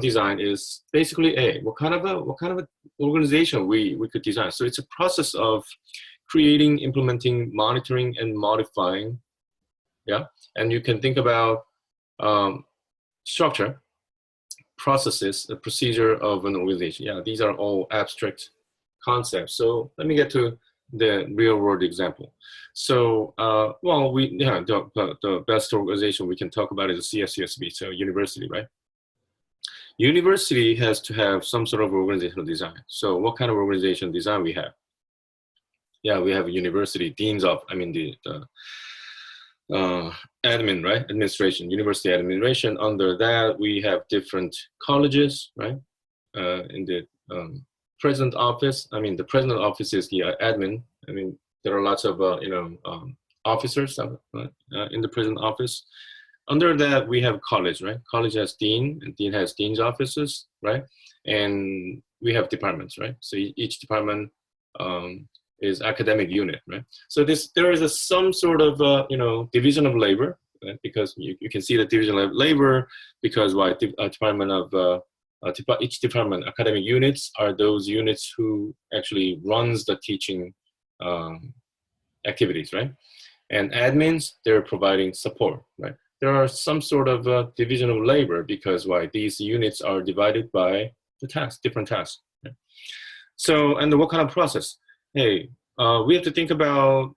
design is basically what kind of a organization we could design. So it's a process of creating, implementing, monitoring, and modifying. Yeah, and you can think about structure, processes, the procedure of an organization. Yeah, these are all abstract concepts. So let me get to the real world example. So, well, the best organization we can talk about is the CSCSB, so university, right? University has to have some sort of organizational design. So what kind of organizational design we have? Yeah, we have a university deans of, I mean, the admin, right? Administration, university administration. Under that, we have different colleges, right? In the president office, I mean, the president office is the admin. I mean, there are lots of, officers in the president office. Under that, we have college, right? College has dean, and dean has dean's offices, right? And we have departments, right? So each department is academic unit, right? So there is some sort of, division of labor, right? Because you can see the division of labor because department of, each department, academic units are those units who actually runs the teaching activities, right? And admins, they're providing support, right? There are some sort of division of labor because these units are divided by the tasks, different tasks. Right? So, and what kind of process? Hey, we have to think about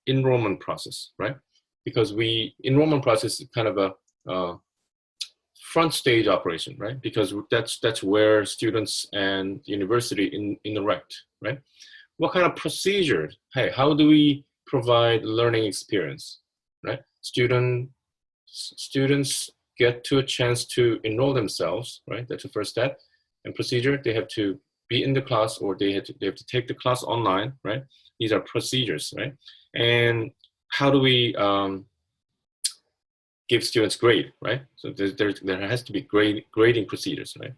enrollment process, right? Because enrollment process is kind of a front stage operation, right? Because that's where students and university interact, right? What kind of procedure? Hey, how do we provide learning experience, right? Students get to a chance to enroll themselves, right? That's the first step. And procedure, they have to be in the class or they have to take the class online, right? These are procedures, right? And how do we give students grade, right? So there has to be grading procedures, right?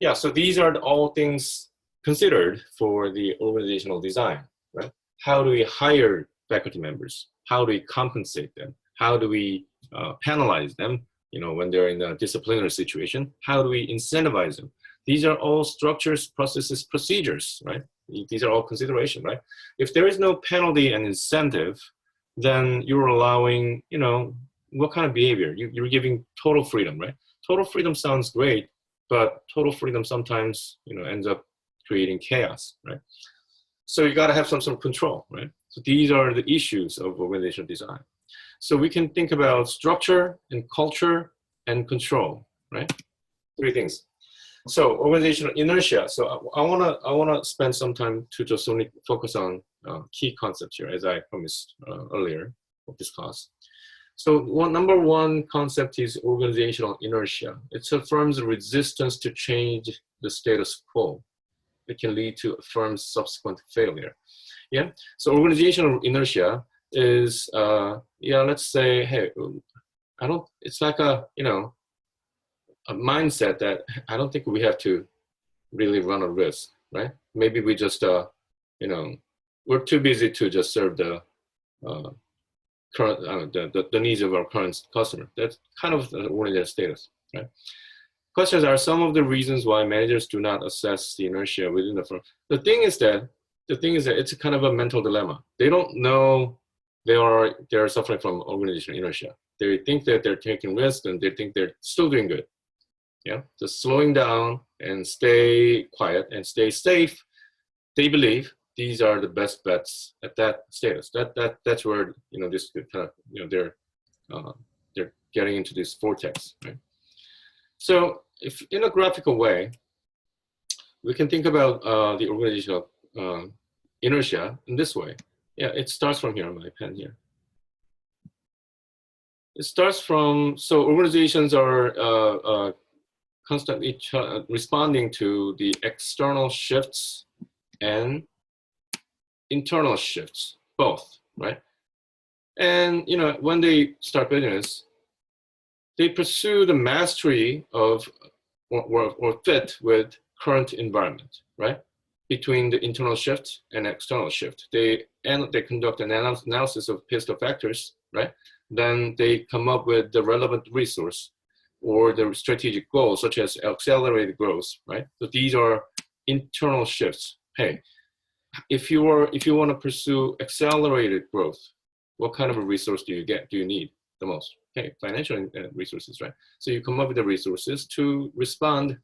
Yeah, so these are all things considered for the organizational design, right? How do we hire faculty members? How do we compensate them? How do we penalize them, when they're in a disciplinary situation? How do we incentivize them? These are all structures, processes, procedures, right? These are all consideration, right? If there is no penalty and incentive, then you're allowing, what kind of behavior? You're giving total freedom, right? Total freedom sounds great, but total freedom sometimes, ends up creating chaos, right? So you got to have some sort of control, right? So these are the issues of organizational design. So we can think about structure and culture and control, right? Three things. So organizational inertia. So I wanna spend some time to just only focus on key concepts here, as I promised earlier of this class. So number one concept is organizational inertia. It's a firm's resistance to change the status quo. It can lead to a firm's subsequent failure. Yeah. So organizational inertia is, let's say, hey, it's like a mindset that I don't think we have to really run a risk, right? Maybe we just, we're too busy to just serve the current, the needs of our current customer. That's kind of the organizational status, right? Questions are some of the reasons why managers do not assess the inertia within the firm. The thing is that it's a kind of a mental dilemma. They don't know they are suffering from organizational inertia. They think that they're taking risks and they think they're still doing good. Yeah, just slowing down and stay quiet and stay safe. They believe these are the best bets at that status. That's where this kind of they're getting into this vortex, right? So if in a graphical way, we can think about the organizational inertia in this way. Yeah, it starts from here on my pen here. It starts from, so organizations are constantly responding to the external shifts and internal shifts, both, right? And when they start business, they pursue the mastery of or fit with current environment, right? Between the internal shift and external shift. They conduct an analysis of pistol factors, right? Then they come up with the relevant resource or the strategic goals, such as accelerated growth, right? So these are internal shifts. Hey, if you want to pursue accelerated growth, what kind of a resource do you need the most? Okay, financial resources, right? So you come up with the resources to respond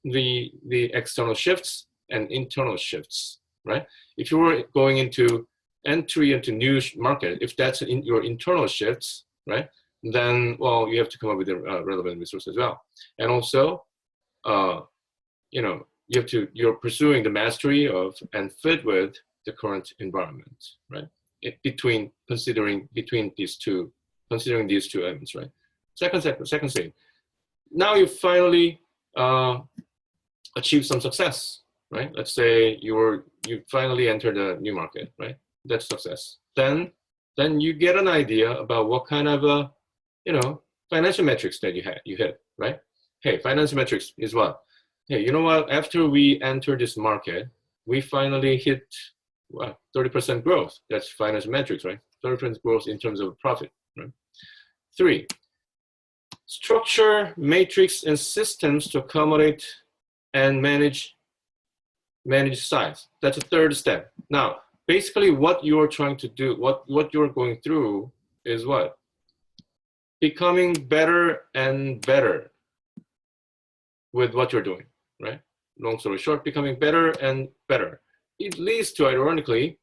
the external shifts and internal shifts, right? If you were going into entry into new market, if that's in your internal shifts, right, then, well, you have to come up with the relevant resource as well. And also, you know, you're pursuing the mastery of and fit with the current environment, right? Considering these two elements, right? Second thing, now you finally achieve some success, right? Let's say you finally entered a new market, right? That's success. Then you get an idea about what kind of financial metrics that you hit, right? Hey, financial metrics is what? Hey, you know what? After we enter this market, we finally hit 30% growth. That's financial metrics, right? 30% growth in terms of profit, right? 3, structure, matrix, and systems to accommodate and manage size. That's a third step. Now, basically what you're trying to do, what you're going through is what? Becoming better and better with what you're doing, right? Long story short, becoming better and better. It leads to, ironically,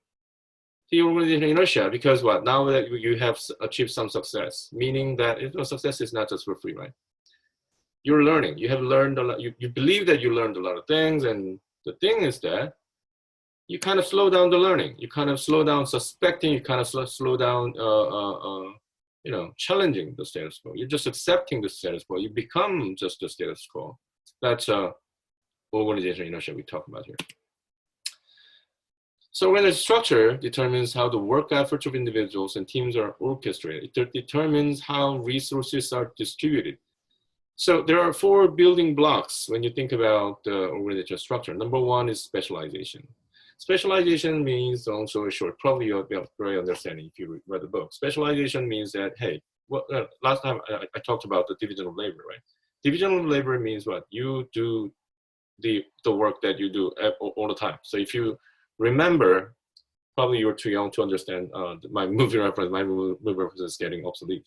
the organizational inertia, because what? Now that you have achieved some success, meaning that success is not just for free, right? You're learning. You have learned a lot. You believe that you learned a lot of things, and the thing is that you kind of slow down the learning. You kind of slow down suspecting. You kind of slow down, challenging the status quo. You're just accepting the status quo. You become just the status quo. That's organizational inertia we talk about here. So when the structure determines how the work efforts of individuals and teams are orchestrated, it determines how resources are distributed. So there are 4 building blocks when you think about the organizational structure. Number 1 is specialization. Specialization means, also short, probably you'll be very understanding if you read the book. Specialization means that, hey, last time I talked about the division of labor, right? Division of labor means what? You do the work that you do all the time. So if you remember, probably you're too young to understand my movie reference. My movie reference is getting obsolete.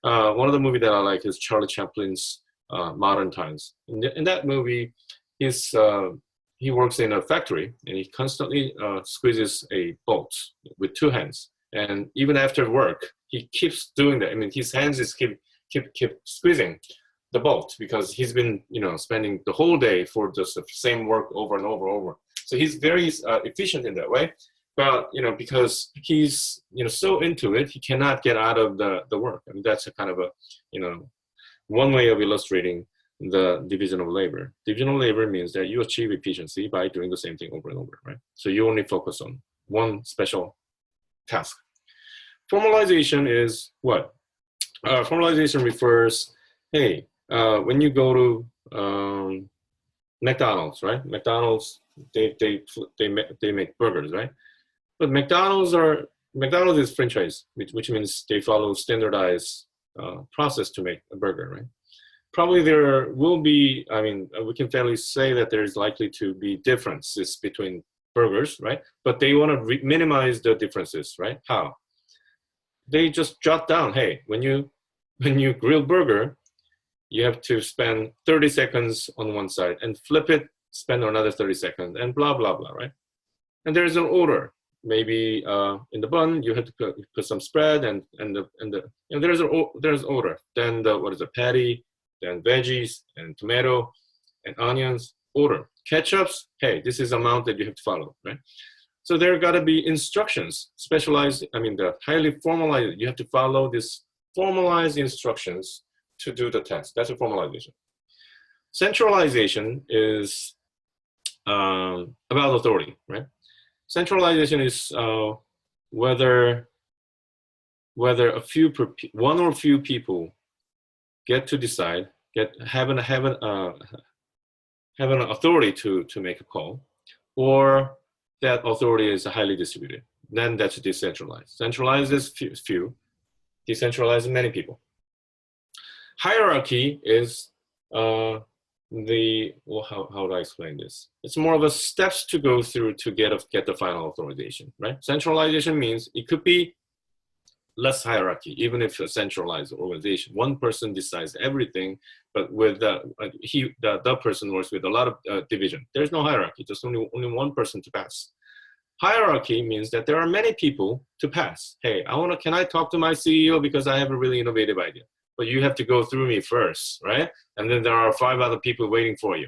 One of the movies that I like is Charlie Chaplin's Modern Times. In that movie, he works in a factory and he constantly squeezes a bolt with 2 hands. And even after work, he keeps doing that. I mean, his hands is keep squeezing the bolt because he's been, spending the whole day for just the same work over and over. So he's very efficient in that way. But, because he's, so into it, he cannot get out of the work. I mean, that's a kind of a, one way of illustrating the division of labor. Division of labor means that you achieve efficiency by doing the same thing over and over, right? So you only focus on one special task. Formalization is what? Formalization refers, hey, when you go to McDonald's, right? McDonald's, they make burgers, right? But McDonald's is franchise, which means they follow standardized process to make a burger, right? Probably there will be, we can fairly say that there's likely to be differences between burgers, right? But they want to minimize the differences, right? How? They just jot down, hey, when you grill burger, you have to spend 30 seconds on one side and flip it, spend another 30 seconds and blah, blah, blah, right? And there's an order. Maybe in the bun, you have to put some spread and there's order. Then the patty, then veggies and tomato and onions, order. Ketchups, hey, this is the amount that you have to follow, right? So there got to be instructions, specialized, the highly formalized, you have to follow this formalized instructions to do the task. That's a formalization. Centralization is about authority, right? Centralization is whether one or few people get to decide, have an authority to make a call, or that authority is highly distributed. Then that's decentralized. Centralized is few, decentralized is many people. Hierarchy is well, how do I explain this? It's more of a steps to go through to get the final authorization, right? Centralization means it could be less hierarchy, even if a centralized organization. One person decides everything, but with the person works with a lot of division. There's no hierarchy, just only one person to pass. Hierarchy means that there are many people to pass. Hey, can I talk to my CEO because I have a really innovative idea? But you have to go through me first, right? And then there are 5 other people waiting for you.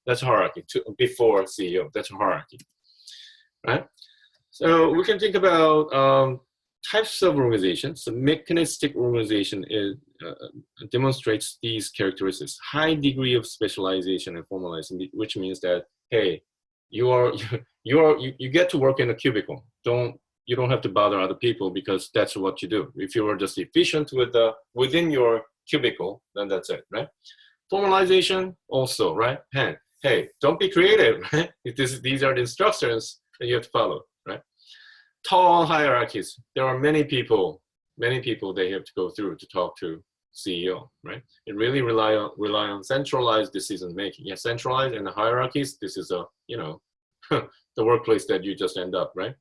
That's hierarchy before CEO. That's hierarchy, right? So we can think about types of organizations. So mechanistic organization demonstrates these characteristics: high degree of specialization and formalization, which means that, hey, you get to work in a cubicle. You don't have to bother other people because that's what you do. If you are just efficient within your cubicle, then that's it, right? Formalization also, right? Hey, don't be creative, right? These are the instructions that you have to follow, right? Tall hierarchies. There are many people they have to go through to talk to CEO, right? It really rely on centralized decision making. Yeah, centralized and the hierarchies. This is the workplace that you just end up, right?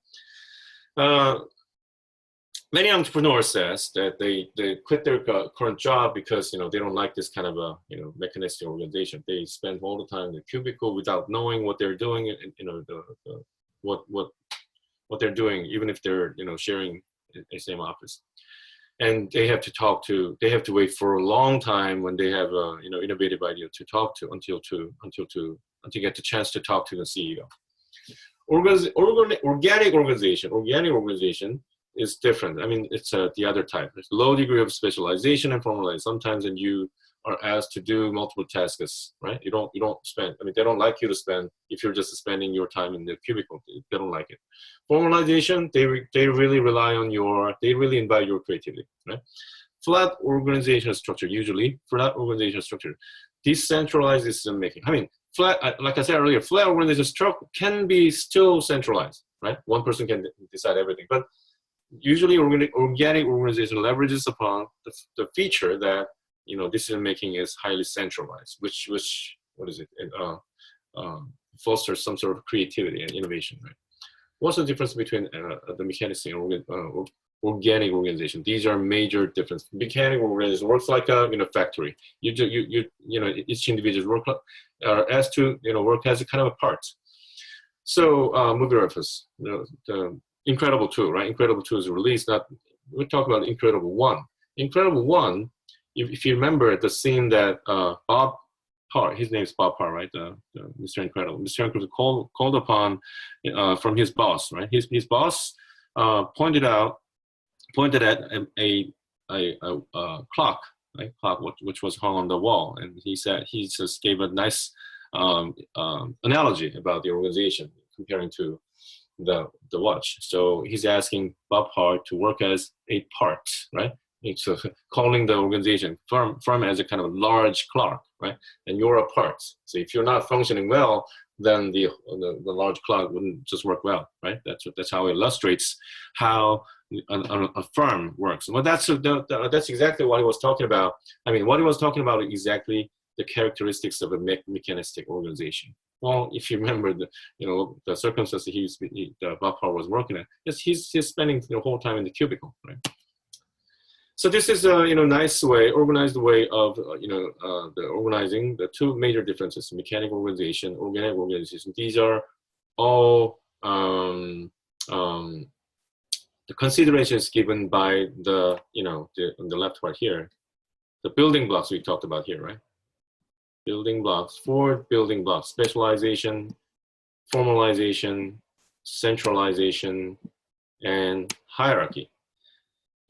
Many entrepreneurs says that they quit their current job because they don't like this kind of a mechanistic organization. They spend all the time in the cubicle without knowing what they're doing, and what they're doing, even if they're sharing the same office. And they have to wait for a long time when they have a innovative idea to talk to until you get the chance to talk to the CEO. Organic organization is different. I mean, it's the other type. There's low degree of specialization and formalization. Sometimes when you are asked to do multiple tasks, right? You don't spend. I mean, they don't like you to spend if you're just spending your time in the cubicle. They don't like it. Formalization, they really rely on they really invite your creativity, right? Flat organizational structure, decentralized decision making. I mean, flat, like I said earlier, flat organizational structure can be still centralized, right? One person can decide everything, but usually organic organization leverages upon the feature that decision making is highly centralized, which fosters some sort of creativity and innovation, right? What's the difference between the mechanistic and organic organization? These are major differences. Mechanic organization works like a factory. Each individual are asked to work as a kind of a part. So movie reference, the Incredible 2, right? Incredible 2 is released. We talk about Incredible 1. Incredible 1, if you remember the scene that Bob Hart, his name is Bob Hart, right? Mr. Incredible. Mr. Incredible called upon from his boss, right? His boss pointed at a clock, right? Clock which was hung on the wall, and he just gave a nice analogy about the organization comparing to the watch. So he's asking Bob Hart to work as a part, right? It's calling the organization firm as a kind of large clock, right? And you're a part. So if you're not functioning well, then the large clock wouldn't just work well, right? That's how it illustrates how a firm works. Well, that's exactly what he was talking about. I mean, what he was talking about is exactly the characteristics of a mechanistic organization. Well, if you remember the circumstances Bob Hart was working at, he's spending the whole time in the cubicle, right? So this is a organized way of the organizing. The two major differences: mechanical organization, organic organization. These are all the considerations given by on the left part here, the building blocks we talked about here, right? Four building blocks: specialization, formalization, centralization, and hierarchy.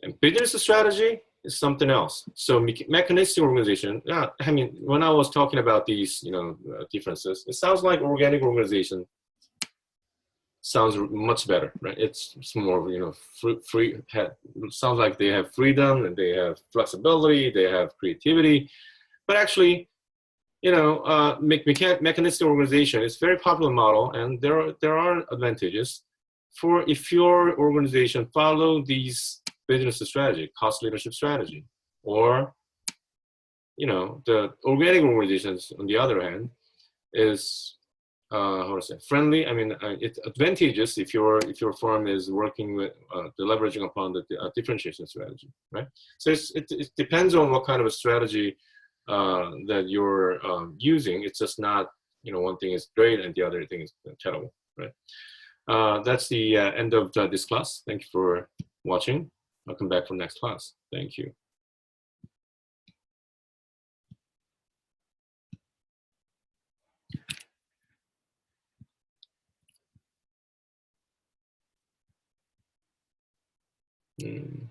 And business strategy is something else. So mechanistic organization, I mean, when I was talking about these differences, it sounds like organic organization sounds much better, right? It's more free. Sounds like they have freedom and they have flexibility, they have creativity, but actually, mechanistic organization is a very popular model, and there are advantages for if your organization follow these business strategy, cost leadership strategy, or the organic organizations, on the other hand, is how to say, friendly. I mean, it's advantageous if your firm is working with the leveraging upon the differentiation strategy, right? So it depends on what kind of a strategy that you're using. It's just not, one thing is great and the other thing is terrible, right? That's the end of this class. Thank you for watching. I'll come back for next class. Thank you. Mm.